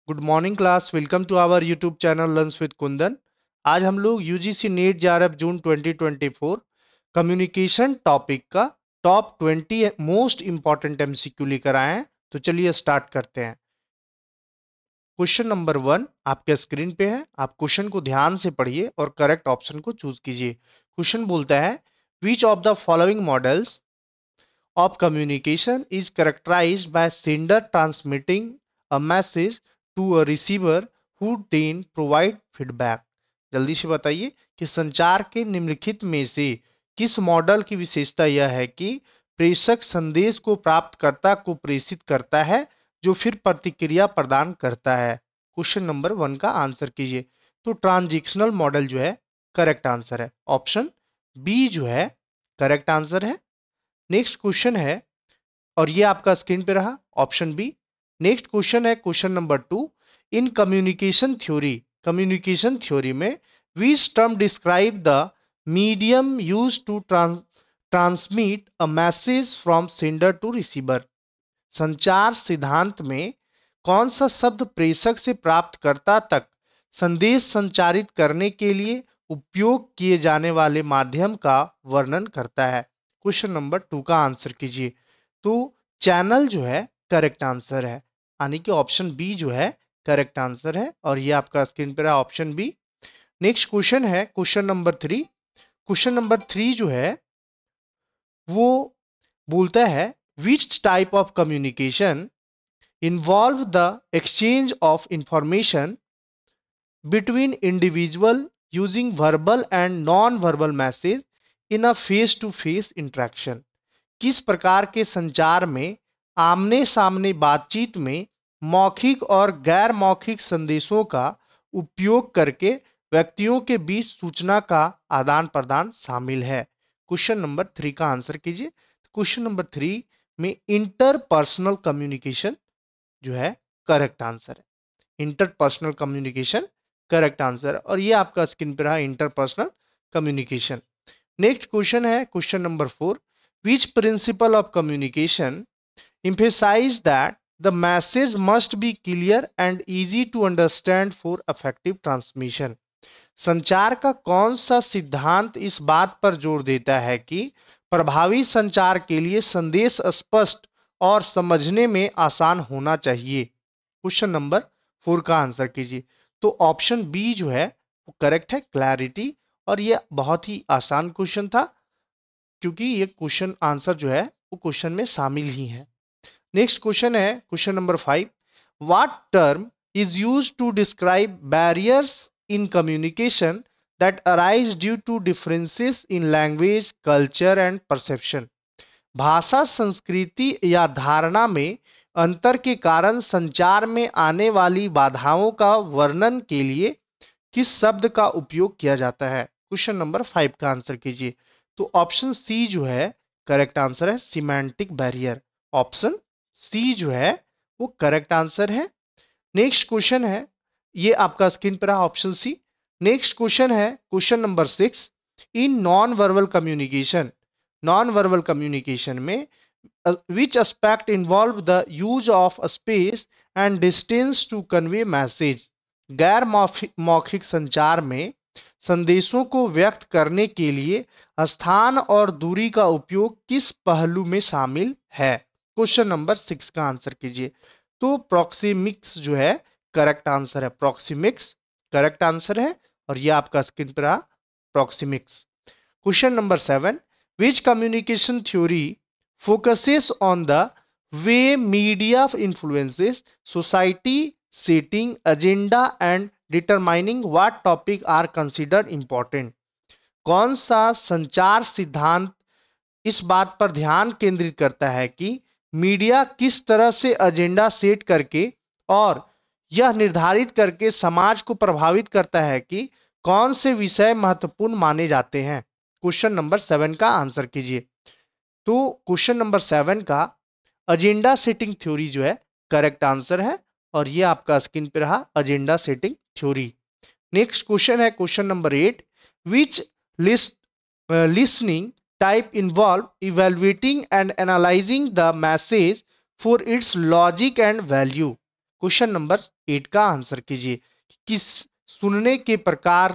Good morning class. Welcome to our YouTube channel learns with Kundan. आज हम लोग UGC NET JRF June 2024 communication topic का top 20 most important MCQ लेकर आए हैं। तो चलिए स्टार्ट करते हैं। क्वेश्चन नंबर 1 आपके स्क्रीन पे है। आप क्वेश्चन को ध्यान से पढ़िए और करेक्ट ऑप्शन को चूज कीजिए। क्वेश्चन बोलता है, which of the following models of communication is characterized by sender transmitting a message to a receiver who then provide feedback। जल्दी से बताइए कि संचार के निम्नलिखित में से किस मॉडल की विशेषता यह है कि प्रेषक संदेश को प्राप्तकर्ता को प्रेषित करता है जो फिर प्रतिक्रिया प्रदान करता है। क्वेश्चन नंबर 1 का आंसर कीजिए। तो ट्रांजिशनल मॉडल जो है करेक्ट आंसर है। ऑप्शन बी जो है करेक्ट आंसर है। नेक्स्ट क्वेश्चन है, और ये आपका स्क्रीन पे रहा ऑप्शन बी। नेक्स्ट क्वेश्चन है question number 2। In communication theory में which term describe the medium use to transmit a message from sender to receiver. संचार सिद्धांत में कौन सा शब्द प्रेषक से प्राप्तकर्ता तक संदेश संचारित करने के लिए उपयोग किए जाने वाले माध्यम का वर्णन करता है। क्वेश्चन नंबर 2 का आंसर कीजिए। तो चैनल जो है करेक्ट आंसर है, यानी कि ऑप्शन बी जो है करेक्ट आंसर है, और ये आपका स्क्रीन पर है ऑप्शन बी। नेक्स्ट क्वेश्चन है क्वेश्चन नंबर 3। क्वेश्चन नंबर 3 जो है वो बोलता है, which type of communication involve the exchange of information between individual using verbal and non-verbal message in a face-to-face interaction। किस प्रकार के संचार में आमने सामने बातचीत में मौखिक और गैर मौखिक संदेशों का उपयोग करके व्यक्तियों के बीच सूचना का आदान प्रदान शामिल है। क्वेश्चन नंबर 3 का आंसर कीजिए। क्वेश्चन नंबर 3 में इंटरपर्सनल कम्युनिकेशन जो है करेक्ट आंसर है। इंटरपर्सनल कम्युनिकेशन करेक्ट आंसर, और ये आपका स्क्रीन पर रहा इंटरपर्सनल कम्युनिकेशन। नेक्स्ट क्वेश्चन है question number 4। Which principle of communication emphasize that the message must be clear and easy to understand for effective transmission। संचार का कौन सा सिद्धांत इस बात पर जोर देता है कि प्रभावी संचार के लिए संदेश स्पष्ट और समझने में आसान होना चाहिए। क्वेश्चन नंबर 4 का आंसर कीजिए। तो ऑप्शन बी जो है वो करेक्ट है, क्लैरिटी, और ये बहुत ही आसान क्वेश्चन था क्योंकि ये क्वेश्चन आंसर जो है वो क्वेश्चन में शामिल ही है। नेक्स्ट क्वेश्चन है question number 5। What term is used to describe barriers in communication that arise due to differences in language, culture and perception. भाषा, संस्कृति या धारणा में अंतर के कारण संचार में आने वाली बाधाओं का वर्णन के लिए किस शब्द का उपयोग किया जाता है। क्वेश्चन नंबर 5 का आंसर कीजिए। तो ऑप्शन सी जो है करेक्ट आंसर है, सिमेंटिक बैरियर। ऑप्शन सी जो है वो करेक्ट आंसर है। नेक्स्ट क्वेश्चन है, ये आपका स्क्रीन पर है ऑप्शन सी। नेक्स्ट क्वेश्चन है question number 6। In non verbal communication में which aspect involve the use of space and distance to convey message। गैर मौखिक संचार में संदेशों को व्यक्त करने के लिए स्थान और दूरी का उपयोग किस पहलू में शामिल है। क्वेश्चन नंबर 6 का आंसर कीजिए। तो प्रॉक्सिमिक्स जो है करेक्ट आंसर है, प्रॉक्सिमिक्स करेक्ट आंसर है, और ये आपका स्क्रीन पर आ proxemics. Question number 7। Which communication theory focuses on the way media influences society, setting agenda and determining what topic are considered important। कौन सा संचार सिद्धांत इस बात पर ध्यान केंद्रित करता है कि मीडिया किस तरह से एजेंडा सेट करके और यह निर्धारित करके समाज को प्रभावित करता है कि कौन से विषय महत्वपूर्ण माने जाते हैं। क्वेश्चन नंबर 7 का आंसर कीजिए। तो क्वेश्चन नंबर 7 का एजेंडा सेटिंग थ्योरी जो है करेक्ट आंसर है, और ये आपका स्क्रीन पे रहा agenda setting theory. Next question है question number 8। Which listening type involve evaluating and analysing the message for its logic and value. Question number 8 का आंसर कीजिए। किस सुनने के प्रकार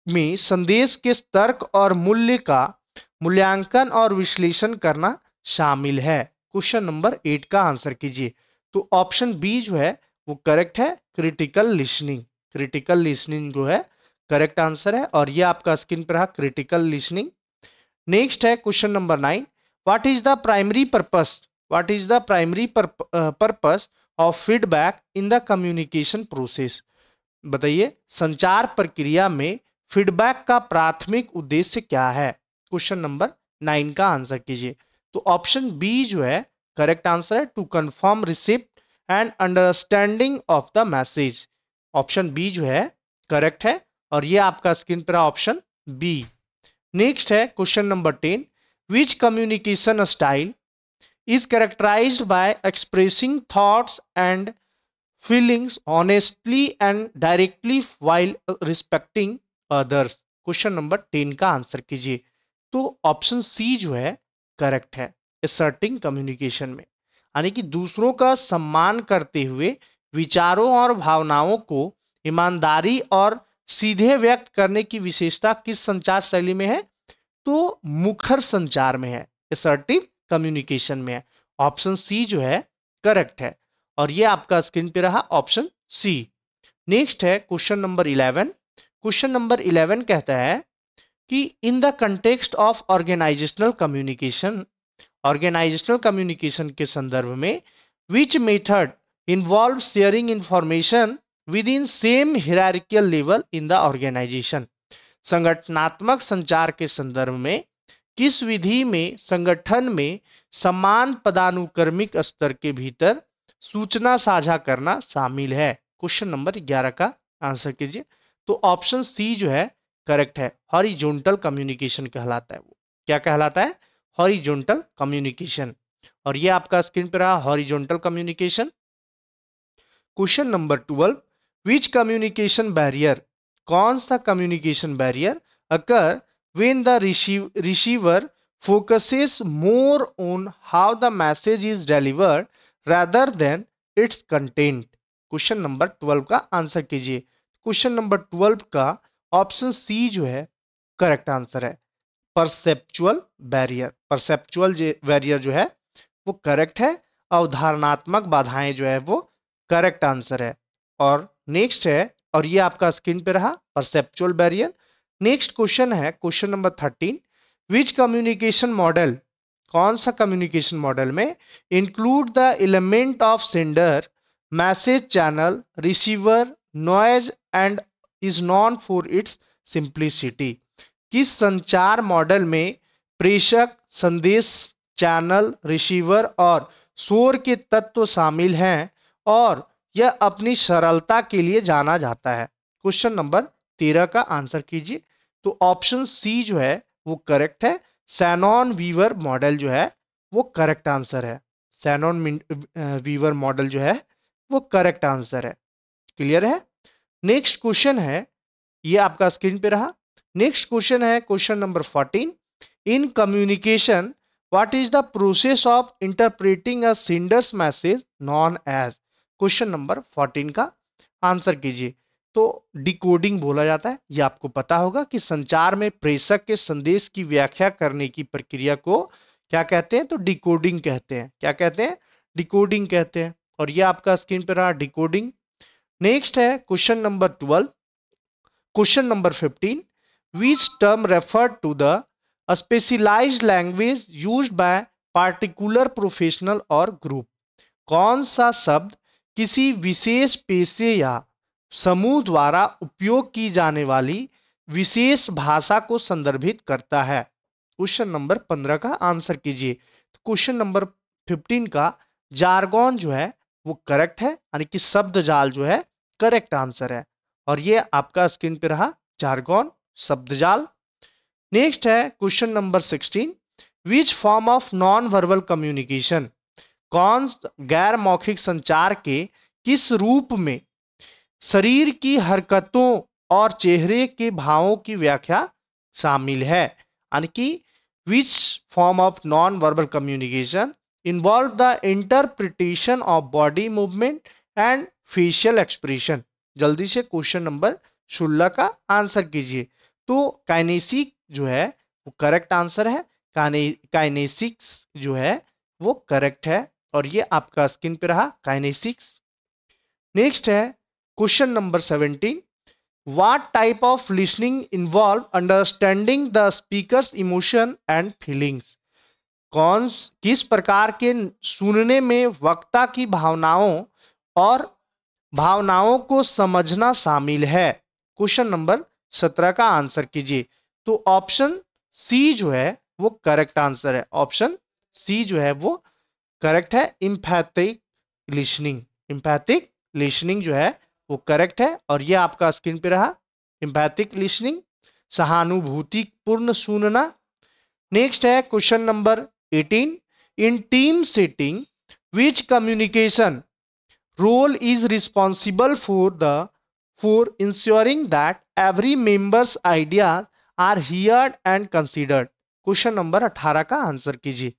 में संदेश के तर्क और मूल्य का मूल्यांकन और विश्लेषण करना शामिल है। क्वेश्चन नंबर 8 का आंसर कीजिए। तो ऑप्शन बी जो है वो करेक्ट है, क्रिटिकल लिसनिंग। क्रिटिकल लिसनिंग जो है करेक्ट आंसर है, और ये आपका स्क्रीन पर है क्रिटिकल लिसनिंग। नेक्स्ट है question number 9, what is the primary purpose, what is the primary purpose of feedback in the communication process. बताइए संचार प्रक्रिया में फीडबैक का प्राथमिक उद्देश्य क्या है। क्वेश्चन नंबर 9 का आंसर कीजिए। तो ऑप्शन बी जो है करेक्ट आंसर है, to confirm receipt and understanding of the message. Option B जो है करेक्ट है, और ये आपका स्क्रीन पर ऑप्शन बी। नेक्स्ट है question number 10, which communication style is characterised by expressing thoughts and feelings honestly and directly while respecting others. Question number 10 का answer कीजिए। तो ऑप्शन सी जो है करेक्ट है, असर्टिंग कम्युनिकेशन में, यानी कि दूसरों का सम्मान करते हुए विचारों और भावनाओं को ईमानदारी और सीधे व्यक्त करने की विशेषता किस संचार शैली में है, तो मुखर संचार में है, असर्टिव कम्युनिकेशन में है। ऑप्शन सी जो है करेक्ट है, और ये आपका स्क्रीन पे रहा ऑप्शन सी। नेक्स्ट है क्वेश्चन नंबर 11। क्वेश्चन नंबर 11 कहता है कि in the context of organisational communication, organisational communication के संदर्भ में which method involve sharing information within same hierarchical level in the organisation. संगठनात्मक संचार के संदर्भ में किस विधि में संगठन में समान पदानुक्रमिक स्तर के भीतर सूचना साझा करना शामिल है। क्वेश्चन नंबर 11 का आंसर कीजिए। तो ऑप्शन सी जो है करेक्ट है, हॉरिजॉन्टल कम्युनिकेशन कहलाता है। वो क्या कहलाता है, हॉरिजॉन्टल कम्युनिकेशन, और ये आपका स्क्रीन पर रहा हॉरिजॉन्टल कम्युनिकेशन। क्वेश्चन नंबर 12, विच कम्युनिकेशन बैरियर, कौन सा communication barrier occur when the receiver focuses more on how the message is delivered rather than its content। Question number 12 का आंसर कीजिए। क्वेश्चन नंबर 12 का ऑप्शन सी जो है correct answer है, perceptual barrier. Perceptual barrier जो है वो correct है, अवधारणात्मक बाधाएं जो है वो करेक्ट आंसर है। और नेक्स्ट है, और ये आपका स्क्रीन पे रहा परसेप्चुअल बैरियर। नेक्स्ट क्वेश्चन है क्वेश्चन नंबर 13, विच कम्युनिकेशन मॉडल, कौन सा कम्युनिकेशन मॉडल में include the element of sender message channel receiver noise and is non for its simplicity. किस संचार मॉडल में प्रेषक, संदेश, चैनल, रिसीवर और शोर के तत्व शामिल हैं और यह अपनी सरलता के लिए जाना जाता है। क्वेश्चन नंबर 13 का आंसर कीजिए। तो ऑप्शन सी जो है वो करेक्ट है, शैनॉन वीवर मॉडल जो है वो करेक्ट आंसर है। शैनॉन वीवर मॉडल जो है वो करेक्ट आंसर है। क्लियर है। नेक्स्ट क्वेश्चन है, ये आपका स्क्रीन पे रहा। नेक्स्ट क्वेश्चन है question number 14, in communication what is the process of interpreting a sender's message known as. क्वेश्चन नंबर 14 का आंसर कीजिए। तो डिकोडिंग बोला जाता है, ये आपको पता होगा कि संचार में प्रेषक के संदेश की व्याख्या करने की प्रक्रिया को क्या कहते हैं, तो डिकोडिंग कहते हैं। क्या कहते हैं, डिकोडिंग कहते हैं, और ये आपका स्क्रीन पर रहा डिकोडिंग। नेक्स्ट है question number 12। Question number 15, which term refer to the specialised language used by particular professional or group. कौन सा शब्द किसी विशेष पेशे या समूह द्वारा उपयोग की जाने वाली विशेष भाषा को संदर्भित करता है। क्वेश्चन नंबर 15 का आंसर कीजिए। क्वेश्चन नंबर 15 का जार्गन जो है वो करेक्ट है, यानी कि शब्द जाल जो है करेक्ट आंसर है, और ये आपका स्क्रीन पे रहा जार्गन, शब्द जाल। नेक्स्ट है question number 16, which form of non verbal communication, कौन गैर मौखिक संचार के किस रूप में शरीर की हरकतों और चेहरे के भावों की व्याख्या शामिल है, यानी कि which form of non verbal communication involve the interpretation of body movement and facial expression. जल्दी से क्वेश्चन नंबर 16 का आंसर कीजिए। तो काइनेसिक जो है वो करेक्ट आंसर है, काइनेसिक्स जो है वो करेक्ट है, और ये आपका स्क्रीन पे रहा काइनेसिक्स। नेक्स्ट है question number 17। What type of listening involve understanding the speakers emotion and feelings. किस प्रकार के सुनने में वक्ता की भावनाओं को समझना शामिल है। क्वेश्चन नंबर 17 का आंसर कीजिए। तो ऑप्शन सी जो है वो करेक्ट आंसर है। ऑप्शन सी जो है वो करेक्ट है। इम्पैथिक लिसनिंग जो है वो करेक्ट है, और ये आपका स्क्रीन पे रहा इम्पैथिक लिसनिंग, सहानुभूतिपूर्ण सुनना। नेक्स्ट है question number 18। In team setting which communication role is responsible for ensuring that every member's ideas are heard and considered। Question number 18 का आंसर कीजिए।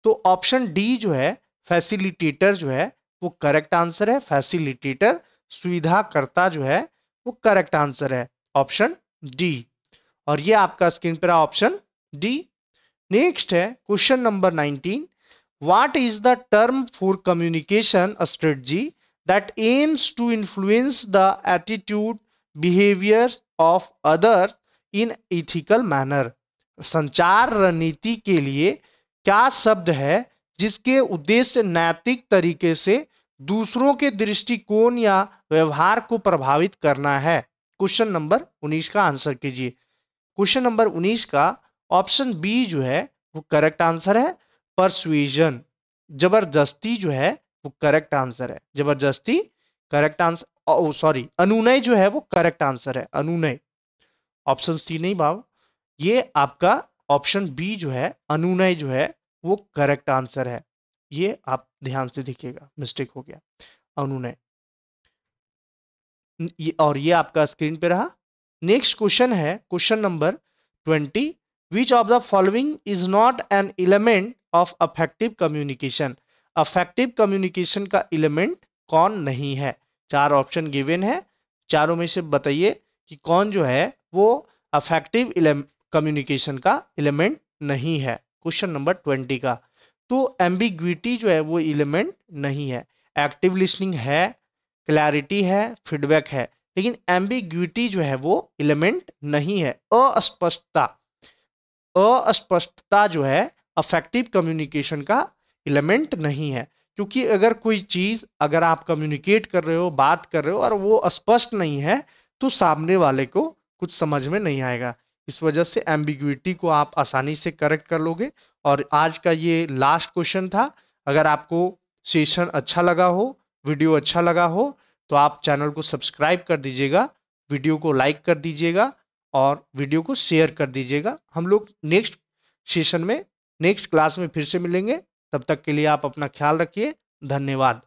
तो ऑप्शन डी जो है फैसिलिटेटर जो है वो करेक्ट आंसर है। फैसिलिटेटर सुविधाकर्ता जो है वो करेक्ट आंसर है, ऑप्शन डी, और ये आपका स्क्रीन पर ऑप्शन डी। नेक्स्ट है question number 19। What is the term for communication strategy that aims to influence the attitude behaviors of others in ethical manner। संचार रणनीति के लिए क्या शब्द है जिसके उद्देश्य नैतिक तरीके से दूसरों के दृष्टिकोण या व्यवहार को प्रभावित करना है। क्वेश्चन नंबर 19 का आंसर कीजिए। क्वेश्चन नंबर 19 का ऑप्शन बी जो है वो करेक्ट आंसर है। परसुएजन, जबरदस्ती जो है वो करेक्ट आंसर है। जबरदस्ती करेक्ट आंसर, सॉरी अनुनय जो है वो करेक्ट आंसर है। अनुनय, ऑप्शन सी नहीं बाब, ये आपका ऑप्शन बी जो है अनुनय जो है वो करेक्ट आंसर है। ये आप ध्यान से देखिएगा, मिस्टेक हो गया, अनुनय। और ये आपका स्क्रीन पे रहा। नेक्स्ट क्वेश्चन है question number 20। Which of the following is not an element of affective communication. Affective communication का एलिमेंट कौन नहीं है। 4 ऑप्शन गिवन है, चारों में से बताइए कि कौन जो है वो अफेक्टिव कम्युनिकेशन का एलिमेंट नहीं है। क्वेश्चन नंबर 20 का तो एम्बिग्विटी जो है वो एलिमेंट नहीं है। एक्टिव लिसनिंग है, क्लैरिटी है, फीडबैक है, लेकिन एम्बिग्विटी जो है वो एलिमेंट नहीं है। अस्पष्टता जो है अफेक्टिव कम्युनिकेशन का एलिमेंट नहीं है, क्योंकि अगर कोई चीज अगर आप कम्युनिकेट कर रहे हो, बात कर रहे हो और वो स्पष्ट नहीं है तो सामने वाले को कुछ समझ में नहीं आएगा। इस वजह से एम्बिग्विटी को आप आसानी से करेक्ट कर लोगे। और आज का ये लास्ट क्वेश्चन था। अगर आपको सेशन अच्छा लगा हो, वीडियो अच्छा लगा हो, तो आप चैनल को सब्सक्राइब कर दीजिएगा, वीडियो को लाइक कर दीजिएगा और वीडियो को शेयर कर दीजिएगा। हम लोग नेक्स्ट सेशन में, नेक्स्ट क्लास में फिर से मिलेंगे। तब तक के लिए आप अपना ख्याल रखिए। धन्यवाद।